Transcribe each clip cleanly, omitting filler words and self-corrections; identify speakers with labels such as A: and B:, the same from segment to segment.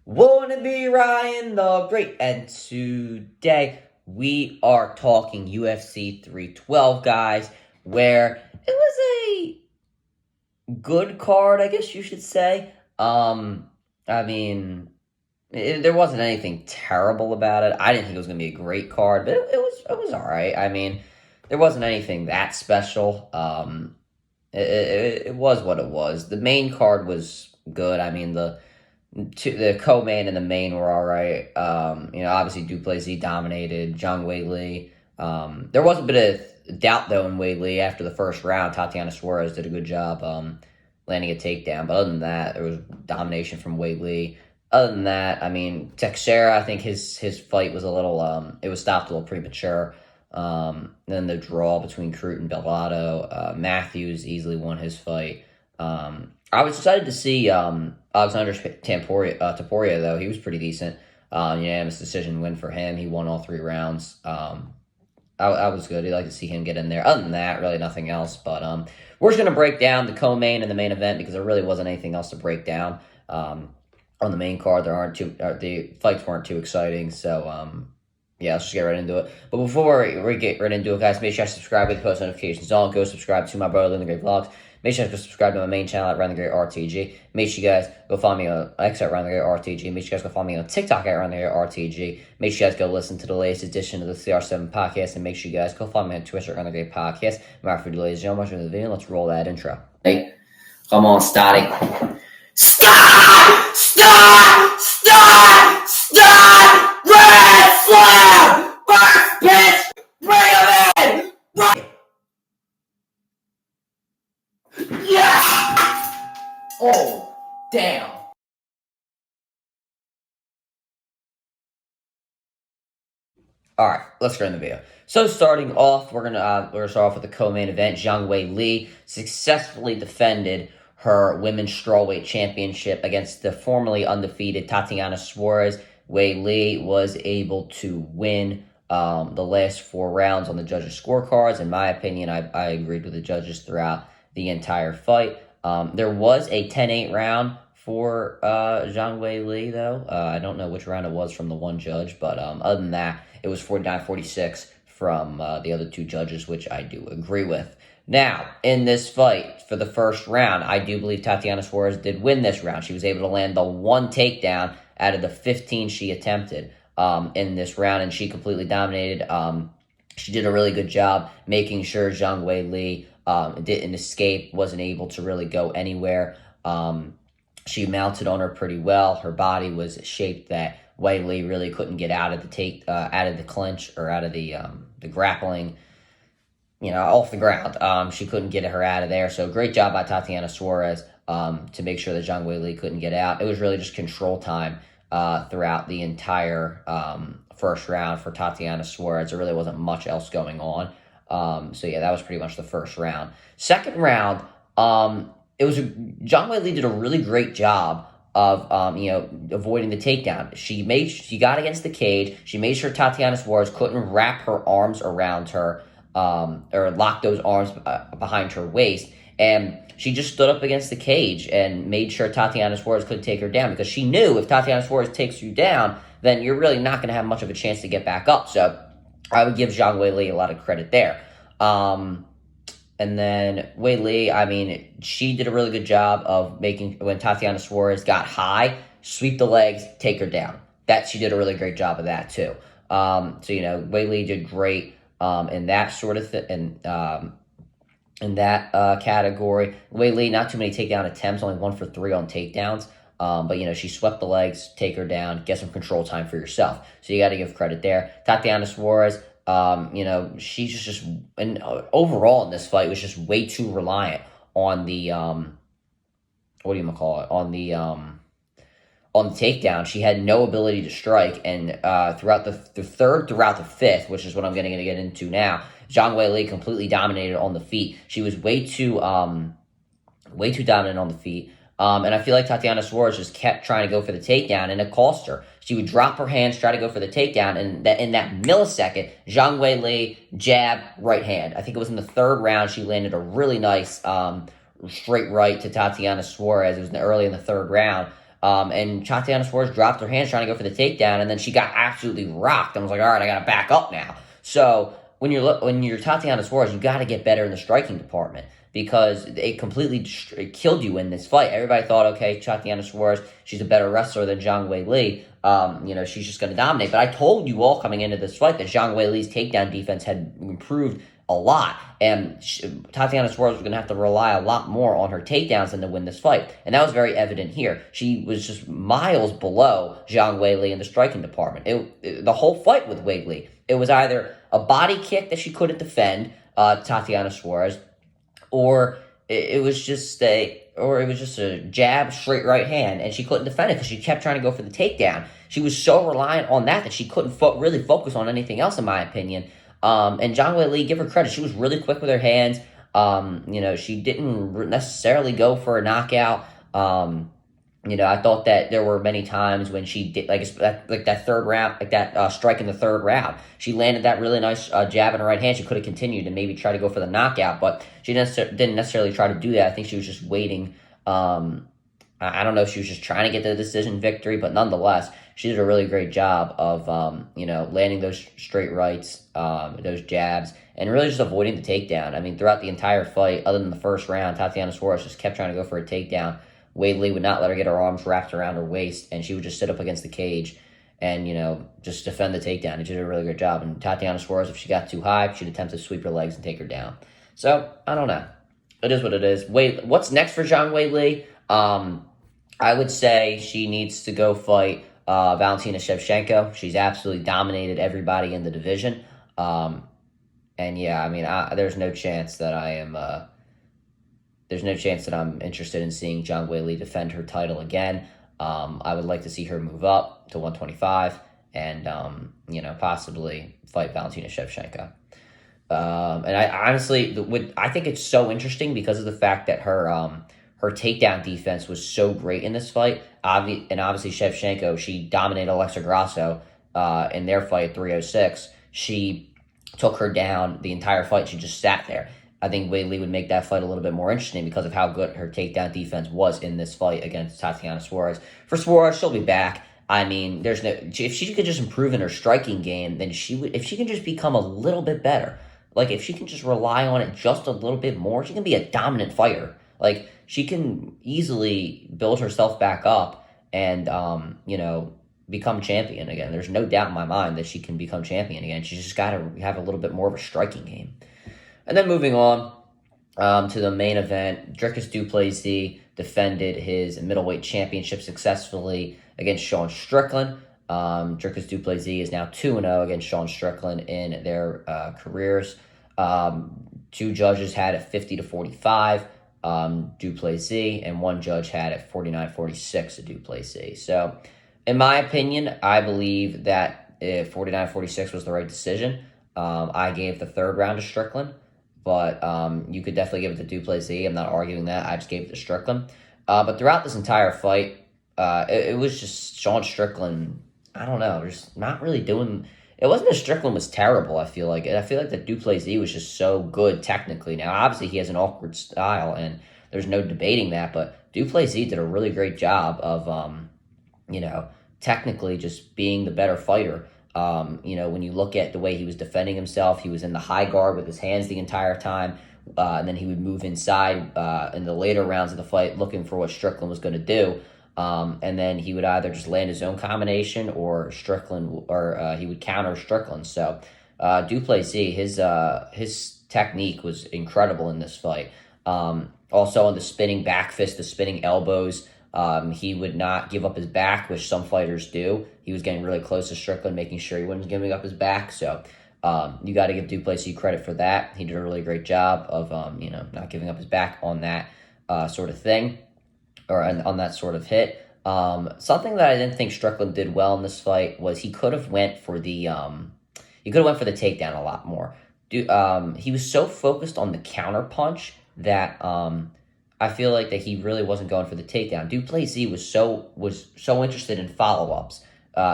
A: Wanna be Ryan the Great, and today we are talking UFC 312, guys, where it was a good card, I guess you should say. I mean, there wasn't anything terrible about it. I didn't think it was gonna be a great card, but it was all right. I mean, there wasn't anything that special. It was what it was. The main card was good. I mean, the co-main and the main were all right. Obviously Duplessis dominated Zhang Weili. There was a bit of doubt though in Weili after the first round. Tatiana Suarez did a good job landing a takedown, but other than that, there was domination from Weili. Other than that, I mean, Teixeira, I think his fight was a little it was stopped a little premature. Then the draw between Crute and Bellato, Matthews easily won his fight. I was excited to see Alexander Taporia, though. He was pretty decent. Unanimous decision win for him. He won all 3 rounds. I was good. I'd like to see him get in there. Other than that, really nothing else. But we're just going to break down the co-main and the main event because there really wasn't anything else to break down. On the main card, the fights weren't too exciting. So, yeah, let's just get right into it. But before we get right into it, guys, make sure you subscribe with post notifications on. Go subscribe to my brother, Lynn the Great Vlogs. Make sure you go subscribe to my main channel at Ryan the Great RTG. Make sure you guys go follow me on X at Ryan the Great RTG. Make sure you guys go follow me on TikTok at Ryan the Great RTG. Make sure you guys go listen to the latest edition of the CR7 podcast. And make sure you guys go follow me on Twitter at Ryan the Great Podcast. Mark for delays, so much for the video. Let's roll that intro. Hey, come on, starting. Stop! Stop! Stop! Stop! Red flag! First pitch! Bring him in! Yes! Oh, damn. All right, let's get in the video. So starting off, we're gonna start off with the co-main event. Zhang Weili successfully defended her women's strawweight championship against the formerly undefeated Tatiana Suarez. Weili was able to win the last 4 rounds on the judges' scorecards. In my opinion, I agreed with the judges throughout the entire fight. There was a 10-8 round for Zhang Weili, though. I don't know which round it was from the one judge, but other than that, it was 49-46 from the other 2 judges, which I do agree with. Now, in this fight, for the first round, I do believe Tatiana Suarez did win this round. She was able to land the 1 takedown out of the 15 she attempted in this round, and she completely dominated. She did a really good job making sure Zhang Weili didn't escape, wasn't able to really go anywhere. She mounted on her pretty well. Her body was shaped that Weili really couldn't get out of the clinch or out of the grappling, off the ground. She couldn't get her out of there. So great job by Tatiana Suarez to make sure that Zhang Weili couldn't get out. It was really just control time throughout the entire first round for Tatiana Suarez. There really wasn't much else going on. So yeah, that was pretty much the first round. Second round, Zhang Weili did a really great job of avoiding the takedown. She got against the cage. She made sure Tatiana Suarez couldn't wrap her arms around her or lock those arms behind her waist, and she just stood up against the cage and made sure Tatiana Suarez couldn't take her down, because she knew if Tatiana Suarez takes you down, then you're really not going to have much of a chance to get back up. So I would give Zhang Weili a lot of credit there. And then Weili, I mean, she did a really good job of making, when Tatiana Suarez got high, sweep the legs, take her down. She did a really great job of that too. Weili did great in that sort of in that category. Weili, not too many takedown attempts, only 1 for 3 on takedowns. But she swept the legs, take her down, get some control time for yourself. So you got to give credit there. Tatiana Suarez, she's just and overall in this fight was just way too reliant on the on the takedown. She had no ability to strike, and throughout the third, throughout the fifth, which is what I'm going to get into now, Zhang Weili completely dominated on the feet. She was way too dominant on the feet. And I feel like Tatiana Suarez just kept trying to go for the takedown, and it cost her. She would drop her hands, try to go for the takedown, and in that millisecond, Zhang Weili jab, right hand. I think it was in the 3rd round, she landed a really nice straight right to Tatiana Suarez. It was early in the 3rd round. And Tatiana Suarez dropped her hands trying to go for the takedown, and then she got absolutely rocked. I was like, all right, I got to back up now. So when you're Tatiana Suarez, you got to get better in the striking department because it completely it killed you in this fight. Everybody thought, okay, Tatiana Suarez, she's a better wrestler than Zhang Weili. She's just going to dominate. But I told you all coming into this fight that Zhang Weili's takedown defense had improved a lot, and Tatiana Suarez was going to have to rely a lot more on her takedowns than to win this fight, and that was very evident here. She was just miles below Zhang Weili in the striking department. The whole fight with Weili, it was either a body kick that she couldn't defend, Tatiana Suarez, or it was just a jab, straight right hand, and she couldn't defend it because she kept trying to go for the takedown. She was so reliant on that she couldn't really focus on anything else, in my opinion. And Zhang Weili, give her credit, she was really quick with her hands. She didn't necessarily go for a knockout. I thought that there were many times when she did, like that third round, strike in the third round. She landed that really nice jab in her right hand. She could have continued and maybe try to go for the knockout, but she didn't necessarily try to do that. I think she was just waiting. I don't know if she was just trying to get the decision victory, but nonetheless, she did a really great job of, landing those straight rights, those jabs, and really just avoiding the takedown. I mean, throughout the entire fight, other than the first round, Tatiana Suarez just kept trying to go for a takedown. Weili would not let her get her arms wrapped around her waist, and she would just sit up against the cage and, just defend the takedown. And she did a really good job. And Tatiana Suarez, if she got too high, she'd attempt to sweep her legs and take her down. So, I don't know. It is what it is. What's next for Zhang Weili? I would say she needs to go fight Valentina Shevchenko. She's absolutely dominated everybody in the division. There's no chance that I'm interested in seeing Zhang Weili defend her title again. I would like to see her move up to 125 and, possibly fight Valentina Shevchenko. And I honestly, I think it's so interesting because of the fact that her takedown defense was so great in this fight. And obviously Shevchenko, she dominated Alexa Grasso in their fight at 306. She took her down the entire fight. She just sat there. I think Weili would make that fight a little bit more interesting because of how good her takedown defense was in this fight against Tatiana Suarez. For Suarez, she'll be back. I mean, if she could just improve in her striking game, then she would. If she can just become a little bit better, like if she can just rely on it just a little bit more, she can be a dominant fighter. Like she can easily build herself back up and become champion again. There's no doubt in my mind that she can become champion again. She's just got to have a little bit more of a striking game. And then moving on to the main event, Dricus du Plessis defended his middleweight championship successfully against Sean Strickland. Dricus du Plessis is now 2-0 against Sean Strickland in their careers. Two judges had it 50-45, du Plessis, and one judge had it 49-46 du Plessis. So, in my opinion, I believe that 49-46 was the right decision. I gave the third round to Strickland. But you could definitely give it to du Plessis. I'm not arguing that. I just gave it to Strickland. But throughout this entire fight, it was just Sean Strickland. I don't know. Just not really doing. It wasn't that Strickland was terrible. I feel like that du Plessis was just so good technically. Now, obviously, he has an awkward style, and there's no debating that. But du Plessis did a really great job of, technically just being the better fighter. When you look at the way he was defending himself, he was in the high guard with his hands the entire time, and then he would move inside in the later rounds of the fight looking for what Strickland was going to do, and then he would either just land his own combination or he would counter Strickland. So du Plessis, his technique was incredible in this fight. Also on the spinning back fist, the spinning elbows, he would not give up his back, which some fighters do. He was getting really close to Strickland, making sure he wasn't giving up his back. So you got to give du Plessis credit for that. He did a really great job of, not giving up his back on that sort of thing or on that sort of hit. Something that I didn't think Strickland did well in this fight was he could have went for the takedown a lot more. He was so focused on the counter punch that I feel like that he really wasn't going for the takedown. Du Plessis was so interested in follow-ups.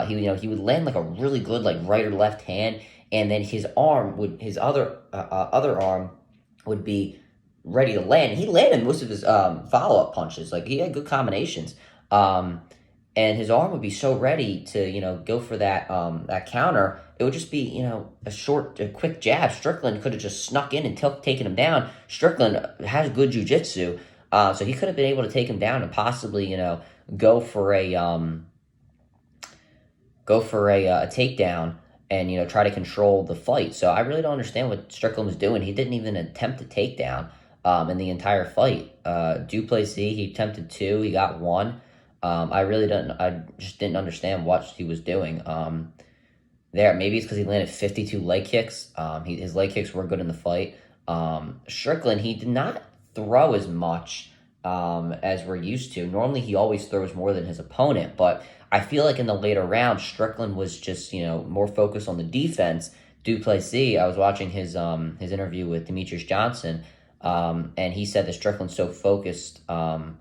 A: He would land like a really good like right or left hand, and then his other arm would be ready to land. He landed most of his follow-up punches. Like he had good combinations. and his arm would be so ready to, go for that counter. It would just be, a quick jab. Strickland could have just snuck in and taken him down. Strickland has good jujitsu, so he could have been able to take him down and possibly, go for a takedown and try to control the fight. So I really don't understand what Strickland was doing. He didn't even attempt a takedown in the entire fight. Duplessis, he attempted two, he got one. I just didn't understand what he was doing there. Maybe it's because he landed 52 leg kicks. His leg kicks were good in the fight. Strickland, he did not throw as much as we're used to. Normally, he always throws more than his opponent, but I feel like in the later rounds, Strickland was just more focused on the defense. Duplessis, I was watching his interview with Demetrius Johnson, and he said that Strickland's so focused on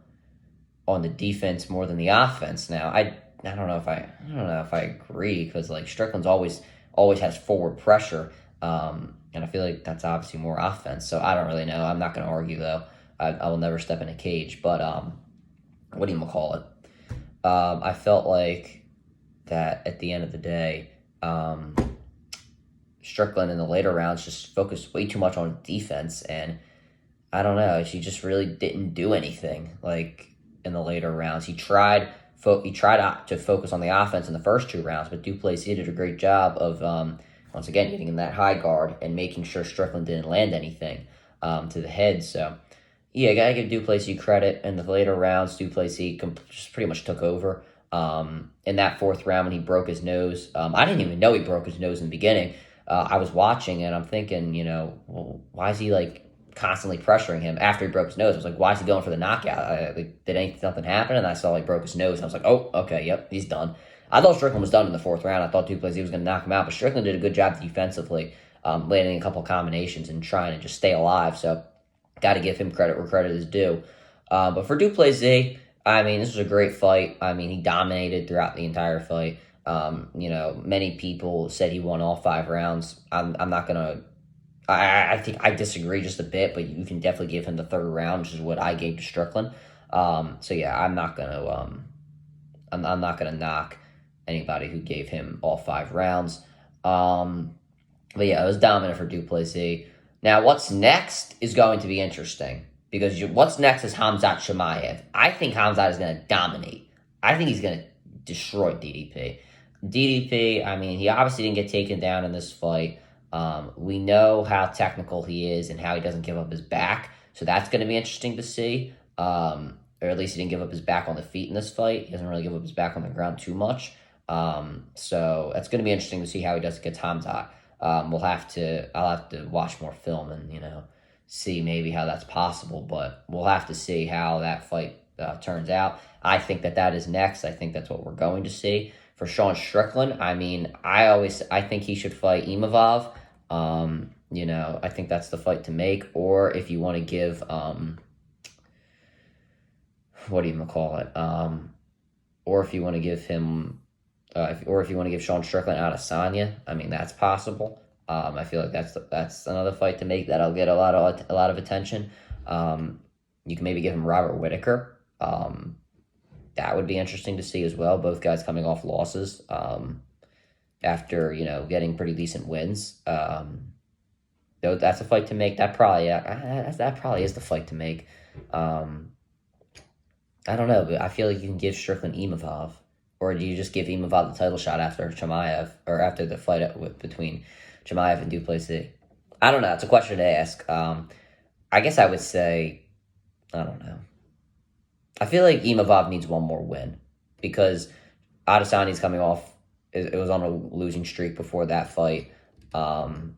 A: the defense more than the offense. Now, I don't know if I agree, because like Strickland's always has forward pressure, and I feel like that's obviously more offense. So I don't really know. I'm not going to argue though. I will never step in a cage. But what do you call it? I felt like that at the end of the day, Strickland in the later rounds just focused way too much on defense, and I don't know. She just really didn't do anything. Like in the later rounds, he tried to focus on the offense in the first two rounds, but Duplessis did a great job of once again getting in that high guard and making sure Strickland didn't land anything to the head. So yeah, I gotta give Duplessis credit. In the later rounds, Duplessis just pretty much took over. In that fourth round when he broke his nose, I didn't even know he broke his nose in the beginning. I was watching and I'm thinking, well, why is he like constantly pressuring him after he broke his nose? I was like, why is he going for the knockout? Did something happen? And I saw he broke his nose, and I was like, oh, okay, yep, he's done. I thought Strickland was done in the fourth round. I thought Duplessis was going to knock him out, but Strickland did a good job defensively, landing a couple combinations and trying to just stay alive. So got to give him credit where credit is due. But for Duplessis, I mean, this was a great fight. I mean, he dominated throughout the entire fight. Many people said he won all 5 rounds. I'm not going to. I think I disagree just a bit, but you can definitely give him the third round, which is what I gave to Strickland. So yeah, I'm not gonna I'm not gonna knock anybody who gave him all 5 rounds. But yeah, it was dominant for Duplessis. Now, what's next is going to be interesting, because what's next is Khamzat Chimaev. I think Khamzat is going to dominate. I think he's going to destroy DDP. DDP, I mean, he obviously didn't get taken down in this fight. We know how technical he is and how he doesn't give up his back. So that's going to be interesting to see. Or at least he didn't give up his back on the feet in this fight. He doesn't really give up his back on the ground too much. So that's going to be interesting to see how he does against Khamzat. I'll have to watch more film and, see maybe how that's possible. But we'll have to see how that fight turns out. I think that is next. I think that's what we're going to see. For Sean Strickland, I mean, I think he should fight Imavov. I think that's the fight to make. Or if you want to give, what do you call it? Or if you want to give him, or if you want to give Sean Strickland Adesanya, I mean, that's possible. I feel like that's another fight to make that'll get a lot of attention. You can maybe give him Robert Whittaker. That would be interesting to see as well. Both guys coming off losses after getting pretty decent wins. Though that's a fight to make. That probably is the fight to make. I don't know, but I feel like you can give Strickland Imavov, or do you just give Imavov the title shot after Chimaev, or after the fight between Chimaev and Duplessis? I don't know. It's a question to ask. I guess I would say, I don't know. I feel like Imavov needs one more win, because Adesanya's coming off. It was on a losing streak before that fight, and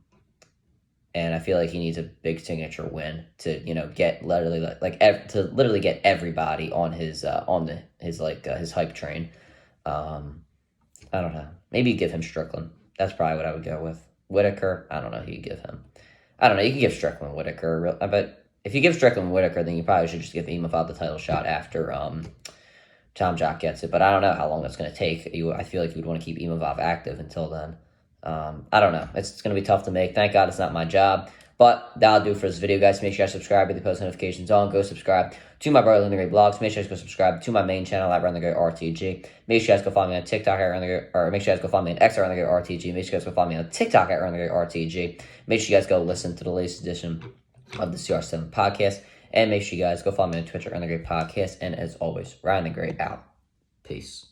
A: I feel like he needs a big signature win to get literally get everybody on his hype train. I don't know. Maybe give him Strickland. That's probably what I would go with. Whittaker, I don't know who you give him. I don't know. You can give Strickland Whittaker, but if you give Strickland Whittaker, then you probably should just give Imavov the title shot after Tom Jock gets it. But I don't know how long that's going to take. I feel like you'd want to keep Imavov active until then. I don't know. It's going to be tough to make. Thank God it's not my job. But that'll do for this video, guys. Make sure you guys subscribe with the post notifications on. Go subscribe to my brother Run the Great blogs. Make sure you guys go subscribe to my main channel at Run the Great RTG. Make sure you guys go follow me on TikTok at Run the Great, or make sure you guys go follow me on X at Run the Great RTG. Make sure you guys go follow me on TikTok at Run the Great RTG. Make sure you guys go listen to the latest edition of the CR7 podcast. And make sure you guys go follow me on Twitter at Run the Great Podcast. And as always, Run the Great out. Peace.